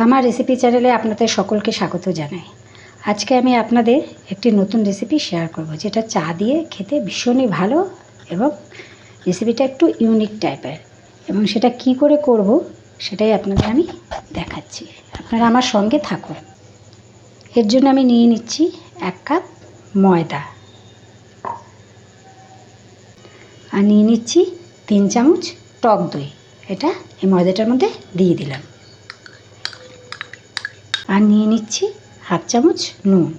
আমার রেসিপি চ্যানেলে আপনাদের সকলকে স্বাগত জানাই। আজকে আমি আপনাদের একটি নতুন রেসিপি শেয়ার করব, যেটা চা দিয়ে খেতে ভীষণই ভালো এবং রেসিপিটা একটু ইউনিক টাইপের, এবং সেটা কি করে করব সেটাই আপনাদের আমি দেখাচ্ছি। আপনারা আমার সঙ্গে থাকুন। এর জন্য আমি নিয়ে নিচ্ছি 1 কাপ ময়দা, আর নিয়ে নিচ্ছি 3 চামচ টক দই। এটা এই ময়দাটার মধ্যে দিয়ে দিলাম। আর নিয়ে নিচ্ছি 1/2 চামচ নুন।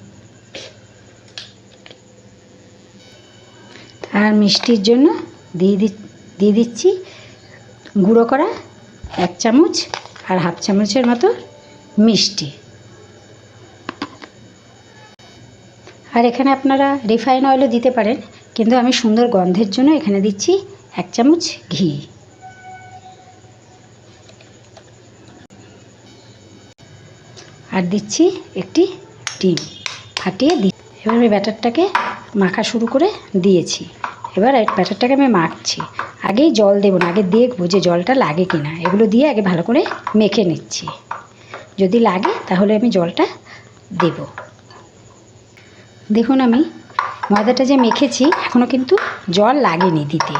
আর মিষ্টির জন্য দিয়ে দিচ্ছি গুঁড়ো করা 1 চামচ আর 1/2 চামচের মতো মিষ্টি। আর এখানে আপনারা রিফাইন অয়েলও দিতে পারেন, কিন্তু আমি সুন্দর গন্ধের জন্য এখানে দিচ্ছি 1 চামচ ঘি। আর দিচ্ছি একটি ডিম ফাটিয়ে এবার আমি ব্যাটারটাকে মাখা শুরু করে দিয়েছি। এবার এই ব্যাটারটাকে আমি মাখছি। আগেই জল দেবো না, আগে দেখবো যে জলটা লাগে কি না। এগুলো দিয়ে আগে ভালো করে মেখে নিচ্ছি, যদি লাগে তাহলে আমি জলটা দেব। দেখুন আমি ময়দাটা যে মেখেছি এখনও কিন্তু জল লাগেনি দিতে,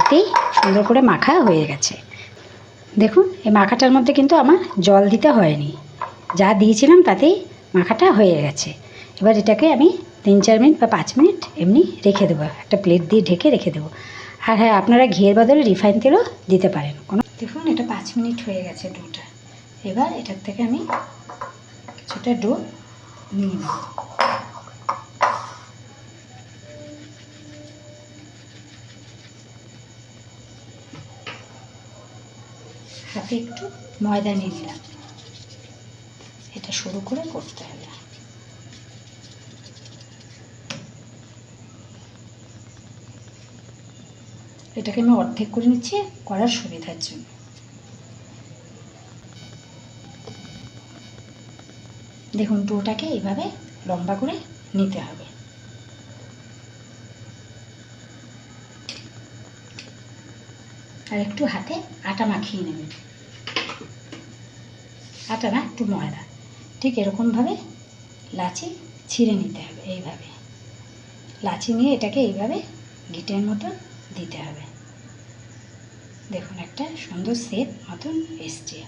এতেই সুন্দর করে মাখা হয়ে গেছে। দেখুন এই মাখাটার মধ্যে কিন্তু আমার জল দিতে হয়নি, যা দিয়েছিলাম তাতেই মাখাটা হয়ে গেছে। এবার এটাকে আমি 3-4 মিনিট বা 5 মিনিট এমনি রেখে দেবো, একটা প্লেট দিয়ে ঢেকে রেখে দেবো। আর হ্যাঁ, আপনারা ঘিয়ের বদলে রিফাইন তেলও দিতে পারেন। দেখুন এটা 5 মিনিট হয়ে গেছে ডোটা। এবার এটার থেকে আমি কিছুটা ডো নিয়ে নেব। হাতে একটু ময়দা নিয়ে নিলাম। এটা শুরু করে করতে হবে। এটাকে আমি অর্ধেক করে নিচ্ছি করার সুবিধার জন্য। দেখুন ডোটাকে এইভাবে লম্বা করে নিতে হবে। আর একটু হাতে আটা মাখিয়ে নেবেন, আটা না একটু ময়দা। ঠিক এরকমভাবে লাচি ছিঁড়ে নিতে হবে। এইভাবে লাচি নিয়ে এটাকে এইভাবে গিটের মতন দিতে হবে। দেখুন একটা সুন্দর শেপ মতন এসছে।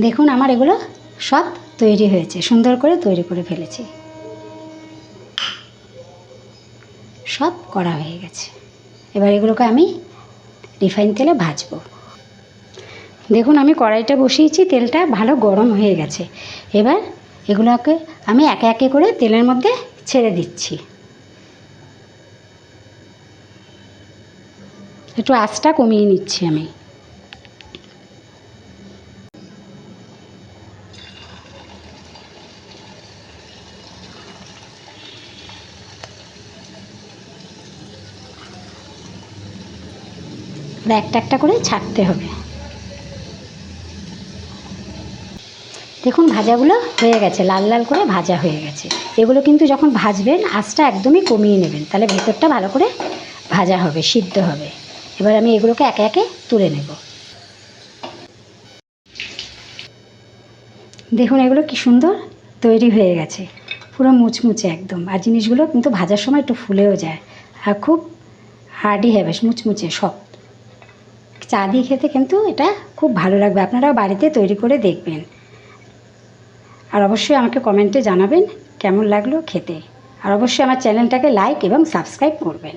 দেখুন আমার এগুলো সব তৈরি হয়েছে, সুন্দর করে তৈরি করে ফেলেছি। সব করা হয়ে গেছে। এবার এগুলোকে আমি রিফাইন তেলে ভাজবো। দেখুন আমি কড়াইটা বসিয়েছি, তেলটা ভালো গরম হয়ে গেছে। এবার এগুলোকে আমি একে একে করে তেলের মধ্যে ছেড়ে দিচ্ছি। একটু আঁচটা কমিয়ে নিচ্ছি আমি। একটা একটা করে ছাড়তে হবে। দেখুন ভাজাগুলো হয়ে গেছে, লাল লাল করে ভাজা হয়ে গেছে। এগুলো কিন্তু যখন ভাজবেন আঁচটা একদমই কমিয়ে নেবেন, তাহলে ভেতরটা ভালো করে ভাজা হবে, সিদ্ধ হবে। এবার আমি এগুলোকে একে একে তুলে নেব। দেখুন এগুলো কি সুন্দর তৈরি হয়ে গেছে, পুরো মুচমুচে একদম। আর জিনিসগুলো কিন্তু ভাজার সময় একটু ফুলেও যায়, আর খুব হার্ডি হবে, মুচমুচে সব। চা দিয়ে খেতে কিন্তু এটা খুব ভালো লাগবে। আপনারাও বাড়িতে তৈরি করে দেখবেন, আর অবশ্যই আমাকে কমেন্টে জানাবেন কেমন লাগলো খেতে। আর অবশ্যই আমার চ্যানেলটাকে লাইক এবং সাবস্ক্রাইব করবেন।